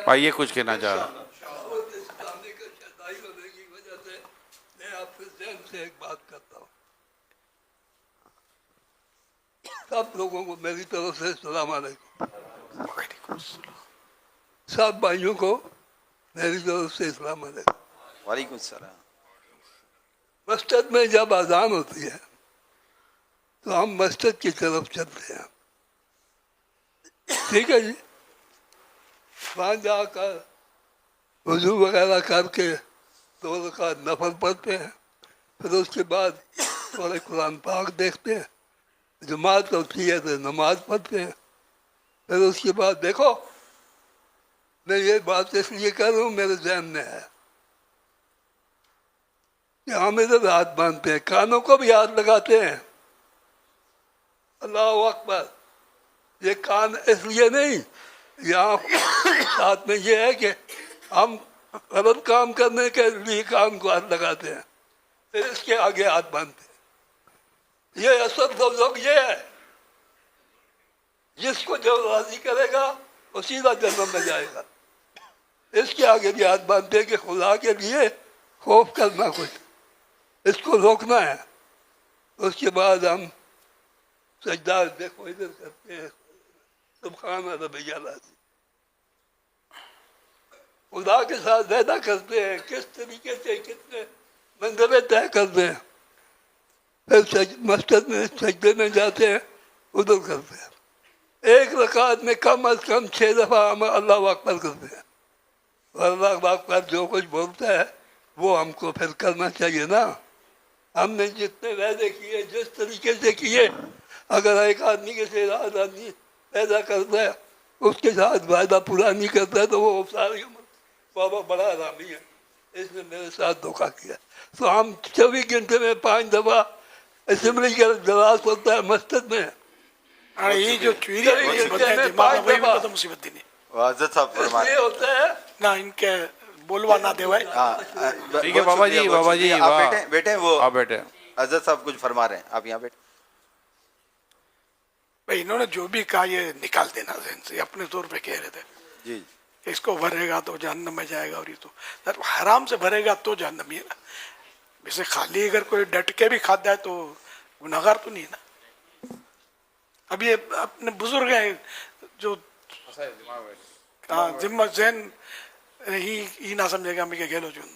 بھائی یہ کچھ کہنا چاہ رہا ہوں. دعوت اسلامی کا شدائی ہونے کی وجہ سے میں آپ کے ذہن سے ایک بات کرتا ہوں. سب لوگوں کو میری طرف سے السلام علیکم. سب بھائیوں کو میری طرف سے السلام علیکم. وعلیکم السلام. مسجد میں جب اذان ہوتی ہے تو ہم مسجد کی طرف چلتے ہیں. ٹھیک ہے جی. وہاں جا کر وضو وغیرہ کر کے 2 رکعت نفل پڑھتے ہیں. پھر اس کے بعد تھوڑے قرآن پاک دیکھتے ہیں. جماعت ہوتی ہے تو نماز پڑھتے ہیں. پھر اس کے بعد دیکھو میں یہ بات اس لیے کر رہا ہوں میرے ذہن میں ہے کہ ہم ادھر ہاتھ باندھتے ہیں, کانوں کو بھی ہاتھ لگاتے ہیں. اللہ اکبر. یہ کان اس لیے نہیں, یہاں ساتھ میں یہ ہے کہ ہم غلط کام کرنے کے لیے کان کو ہاتھ لگاتے ہیں, پھر اس کے آگے ہاتھ باندھتے ہیں. یہ اصل لوگ یہ ہے, جس کو جو راضی کرے گا وہ سیدھا جنت میں جائے گا. اس کے آگے بھی ہاتھ باندھتے ہیں کہ خدا کے لیے خوف کرنا کچھ, اس کو روکنا ہے. اس کے بعد ہم سجدہ دیکھو ادھر کرتے ہیں, سبحان ربی العظیم. خدا کے ساتھ وعدہ کرتے ہیں کس طریقے سے کتنے منزلیں طے کرتے ہیں. پھر مسجد میں سجدے میں جاتے ہیں, ادھر کرتے ہیں. 1 رکعت میں کم از کم 6 دفعہ ہم اللہ اکبر کرتے ہیں. اللہ اکبر جو کچھ بولتا ہے وہ ہم کو پھر کرنا چاہیے نا. ہم نے جتنے وعدے کیے جس طریقے سے کیے, اگر ایک آدمی کے ساتھ آدمی پیدا کرتا ہے اس کے ساتھ وعدہ پورا نہیں کرتا ہے تو وہ ساری عمر بابا بڑا حرامی ہے, اس نے میرے ساتھ دھوکہ کیا. تو ہم 24 گھنٹے میں 5 دفعہ اسمبلی کا جلاس ہوتا ہے مسجد میں. یہ جو مصیبت نہیں حضرت صاحب فرما یہ ہوتا ہے نہ ان کے بولوا نہ دے بھائی. ٹھیک ہے بابا جی, بابا جی آپ بیٹھے وہ آپ بیٹھے. حضرت صاحب کچھ فرما رہے ہیں, آپ یہاں بیٹھے. بھائی انہوں نے جو بھی کہا یہ نکال دینا ذہن سے, اپنے طور پہ کہہ رہے تھے جی کہ اس کو بھرے گا تو جہنم میں جائے گا, اور یہ تو حرام سے بھرے گا تو جہنم ہی ہے نا. ویسے خالی اگر کوئی ڈٹ کے بھی کھاتا ہے تو گناہگار تو نہیں ہے نا. اب یہ اپنے بزرگ ہیں جو ذمہ ذہن ہی نہ سمجھے گا ہمیں کہ گھیلو جو ہوں.